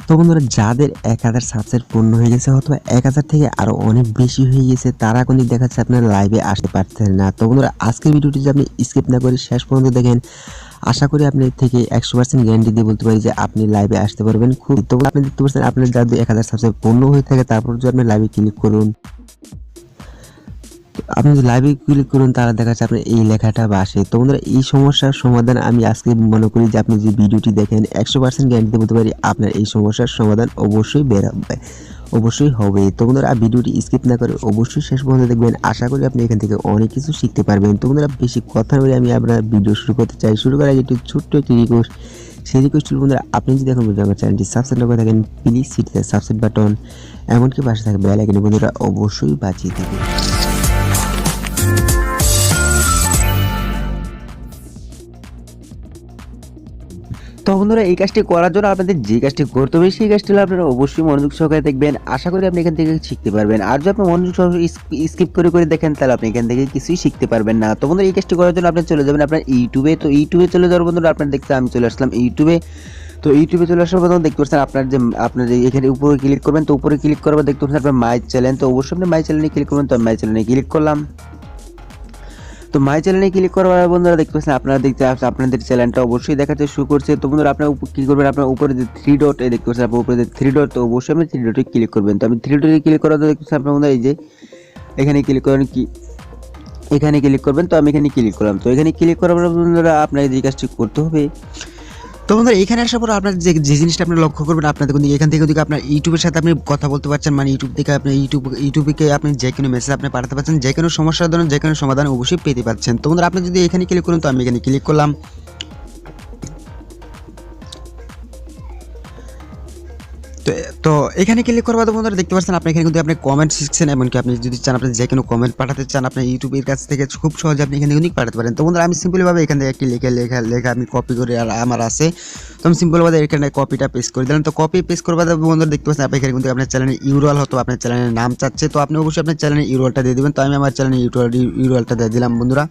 তো বন্ধুরা যাদের 1000 সাবস্ক্রাইব পূর্ণ হয়ে গেছে অথবা 1000 থেকে আরো অনেক বেশি হয়ে গেছে তারা কোন দেখাচ্ছে আপনার লাইভে আসতে পারছেন না। তো বন্ধুরা আজকের ভিডিওটি যদি আপনি স্কিপ না করে শেষ পর্যন্ত দেখেন আশা করি আপনি থেকে 100% গ্যারান্টি দিয়ে বলতে পারি যে আপনি লাইভে আসতে পারবেন খুব। তো আপনি দেখতে পাচ্ছেন আপনার যাদের 1000 সাবস্ক্রাইব পূর্ণ হয়ে থাকে তারপর যদি আপনি লাইভে ক্লিক করুন, আপনি যদি লাইভে ক্লিক করুন তাহলে দেখা যাচ্ছে আপনার এই লেখাটা আসে। তো বন্ধুরা এই সমস্যার সমাধান আমি আজকে মনে করি যে আপনি যে ভিডিওটি দেখেন 100% গ্যারান্টি বলতে পারি আপনার এই সমস্যার সমাধান অবশ্যই বের হবে, অবশ্যই হবে। তো বন্ধুরা ভিডিওটি স্কিপ না করে অবশ্যই শেষ পর্যন্ত দেখবেন, আশা করি আপনি এখান থেকে অনেক কিছু শিখতে পারবেন। তো বন্ধুরা বেশি কথা বলে আমি আপনার ভিডিও শুরু করতে চাই। শুরু করার আগে একটু ছোট্ট একটি রিকোয়েস্ট, সেই রিকোয়েস্ট বন্ধুরা আপনি যদি এখন আমার চ্যানেলটি সাবস্ক্রাইব না করে থাকেন please hit the subscribe button, এমনকি পাশে থাকা বেল আইকন বন্ধুরা অবশ্যই বাজিয়ে দেবেন। তো বন্ধুরা এই কাজটি করার জন্য আপনাদের যে কাজটি করতে হবে সেই কাজটি হলো আপনারা অবশ্যই মনোযোগ সহকারে দেখবেন, আশা করি আপনি এখান থেকে শিখতে পারবেন। আর যদি আপনি মনোযোগ সহকারে স্কিপ করে দেখেন তাহলে আপনি এখান থেকে কিছুই শিখতে পারবেন না। তো বন্ধুরা এই কাজটি করার জন্য আপনি চলে যাবেন আপনার ইউটিউবে। তো ইউটিউবে চলে যাওয়ার বন্ধুরা আপনার দেখতে আমি চলে আসলাম ইউটিউবে। তো ইউটিউবে চলে আসার পর দেখতে পাচ্ছেন আপনার যে এখানে উপরে ক্লিক করবেন। তো উপরে ক্লিক করার পর দেখতে পাচ্ছেন আপনার মাই চ্যানেল। তো অবশ্যই আপনি মাই চ্যানেলে ক্লিক করবেন। তো আমি মাই চ্যানেলে ক্লিক করলাম। তো মাই চ্যানেলে ক্লিক করার বন্ধুরা দেখতে পাচ্ছেন আপনারা দেখতে আপনাদের চ্যানেলটা অবশ্যই দেখাতে শুরু করছে। তো বন্ধুরা আপনার কি করবেন, আপনার উপরে যে 3 ডট দেখতে পাচ্ছেন, আপনার উপরে যে 3 ডট, তো অবশ্যই আপনি 3 ডটে ক্লিক করবেন। তো আমি 3 ডটে ক্লিক করার দেখতে পাচ্ছেন আপনার বন্ধুরা এই যে এখানে ক্লিক করেন, কি এখানে ক্লিক করবেন। তো আমি এখানে ক্লিক করলাম। তো এখানে ক্লিক করার পর বন্ধুরা আপনাকে যে কাজটি করতে হবে, তো বন্ধুরা এখানে আসার পর আপনার যে জিনিসটা আপনি লক্ষ্য করবেন, আপনাদের কিন্তু এখান থেকে যদি আপনার ইউটিউবের সাথে আপনি কথা বলতে পারছেন, মানে ইউটিউব থেকে আপনি ইউটিউবকে আপনি যে কোনো মেসেজ আপনি পাঠাতে পারছেন, যে কোনো সমস্যার জন্য যে কোনো সমাধান অবশ্যই পেতে পারছেন। তো বন্ধুরা আপনি যদি এখানে ক্লিক করুন, তো আমি এখানে ক্লিক করলাম। তো এখানে ক্লিক করার পর বন্ধুরা দেখতে পাচ্ছেন আপনি এখানে কিন্তু আপনি কমেন্ট সেকশন, এমনকি আপনি যদি চান আপনি যে কোনো কমেন্ট পাঠাতে চান আপনার ইউটিউবের কাছ থেকে খুব সহজে আপনি এখানে কিন্তু পাঠাতে পারেন। তো বন্ধুরা আমি সিম্পলভাবে এখান থেকে একটি লেখা আমি কপি করে আর আমার আছে, তো আমি সিম্পলভাবে এখানে কপিটা পেস্ট করে দিলাম। তো কপি পেস্ট করবার বন্ধুরা দেখতে পাচ্ছেন আপনি এখানে কিন্তু আপনার চ্যানেলের ইউআরএল হতো আপনার চ্যানেলের নাম চাচ্ছে, তো আপনি অবশ্যই আপনার চ্যানেলের ইউআরএলটা দিয়ে দেবেন। তো আমি আমার চ্যানেলের ইউআরএলটা দিয়ে দিলাম বন্ধুরা।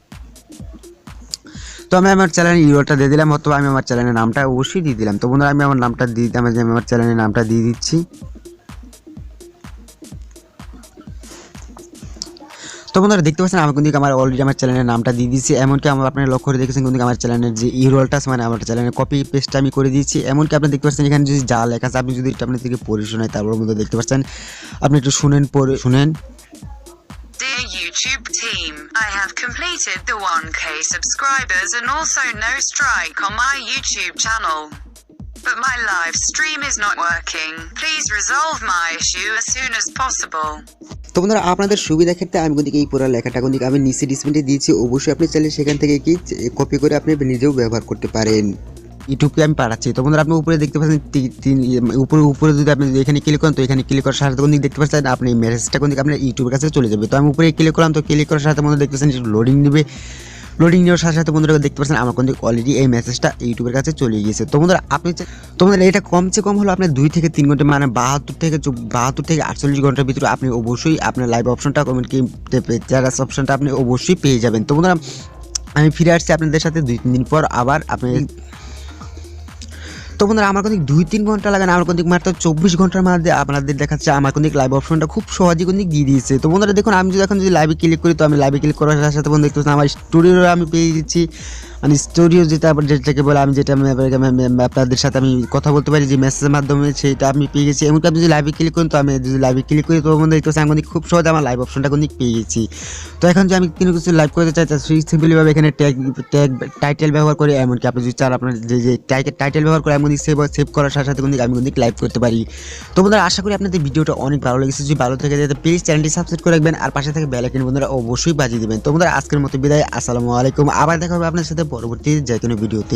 তো আমি আমার চ্যানেলের ইউআরএলটা দিয়ে দিলাম, অথবা আমি আমার চ্যানেলের নামটা অবশ্যই দিয়ে দিলাম। তো বন্ধুরা আমি আমার নামটা দিয়ে দিলাম, আমি আমার চ্যানেলের নামটা দিয়ে দিচ্ছি। তো বন্ধুরা দেখতে পাচ্ছেন আমি কিন্তু আমার অলরেডি আমার চ্যানেলের নামটা দিয়ে দিয়েছি, এমনকি আমার আপনারা লক্ষ্য করে দেখেছেন কিন্তু আমার চ্যানেলের যে ইউআরএলটা মানে আমার চ্যানেলের কপি পেস্টটা আমি করে দিয়েছি। এমনকি আপনি দেখতে পাচ্ছেন এখানে যদি যা লেখা আছে আপনি যদি এটা আপনি থেকে পড়ে শোনাই, তারপর বন্ধুরা দেখতে পাচ্ছেন আপনি একটু শুনেন। Dear YouTube team, I have completed the 1K subscribers and also no strike on my YouTube channel. But my live stream is not working. Please resolve my issue as soon as possible. তো বন্ধুরা আপনাদের সুবিধা ক্ষেত্রে আমি কিন্তু এই পুরো লেখাটা কিন্তু আমি নিচে ডিসপ্লে দিয়েছি, অবশ্যই আপনি চাইলে সেখান থেকে কি কপি করে আপনি নিজেও ব্যবহার করতে পারেন। ইউটিউবকে আমি পাঠাচ্ছি। তো বন্ধুরা আপনি উপরে দেখতে পাচ্ছেন উপরে যদি আপনি এখানে ক্লিক করেন, তো এখানে ক্লিক করার সাথে কিন্তু দেখতে পাচ্ছেন আপনি মেসেজটা কিন্তু আপনার ইউটিউবের কাছে চলে যাবে। তো আমি উপরে ক্লিক করলাম। তো ক্লিক করার সাথে বন্ধুরা দেখতে পাচ্ছেন লোডিং নেবে, লোডিং নেওয়ার সাথে সাথে বন্ধুরা দেখতে পাচ্ছেন আমার কিন্তু অলরেডি এই মেসেজটা ইউটিউবের কাছে চলে গিয়েছে। তো বন্ধুরা এটা কমসে কম হলো আপনার 2 থেকে 3 ঘন্টা, মানে 72 থেকে 48 ঘন্টার ভিতরে আপনি অবশ্যই আপনার লাইভ অপশনটা কমেন্ট কি চ্যাট অপশনটা আপনি অবশ্যই পেয়ে যাবেন। তো বন্ধুরা আমি ফিরে আসছি আপনাদের সাথে 2-3 দিন পর আবার আপনি। তো বন্ধুরা আমার কিন্তু 2-3 ঘন্টা লাগে না, আমার কিন্তু মাত্র 24 ঘন্টার মধ্যে আপনাদের দেখাচ্ছে আমার কিন্তু লাইভ অপশনটা খুব সহজেই কিন্তু দিয়ে দিয়েছে। তো বন্ধুরা দেখুন আমি যদি এখন যদি লাইভে ক্লিক করি, তো আমি লাইভে ক্লিক করার সাথে সাথে বন্ধু দেখতে পাচ্ছেন আমার স্টুডিও আমি পেয়ে দিচ্ছি, মানে স্টুডিও যেটাকে বলে আমি যেটা আপনাদের সাথে আমি কথা বলতে পারি যে মেসেজের মাধ্যমে, সেটা আমি পেয়ে গেছি। এমনকি আমি যদি লাইভে ক্লিক করি, তো আমি যদি লাইভে ক্লিক করি তো বন্ধু দেখতে পাচ্ছি আমি কিন্তু খুব সহজে আমার লাইভ অপশনটা কিন্তু পেয়ে গেছি। তো এখন যদি আমি কোনো কিছু লাইভ করতে চাই সিম্পলিভাবে এখানে ট্যাগ টাইটেল ব্যবহার করে, এমনকি আপনি যদি চান আপনার যে টাইটেল ব্যবহার করে আমি সেভ করার সাথে সাথে কিন্তু আমি কিন্তু লাইভ করতে পারি। তো বন্ধুরা আশা করি আপনাদের ভিডিওটা অনেক ভালো লেগেছে। যদি ভালো থেকে যায় প্লিজ চ্যানেলটি সাবস্ক্রাইব করে রাখবেন আর পাশে থেকে বেল আইকন বন্ধুরা অবশ্যই বাজিয়ে দিবেন। তো বন্ধুরা আজকের মতো বিদায়, আসসালামু আলাইকুম। আবার দেখা হবে আপনার সাথে পরবর্তী যে কোনো ভিডিওতে।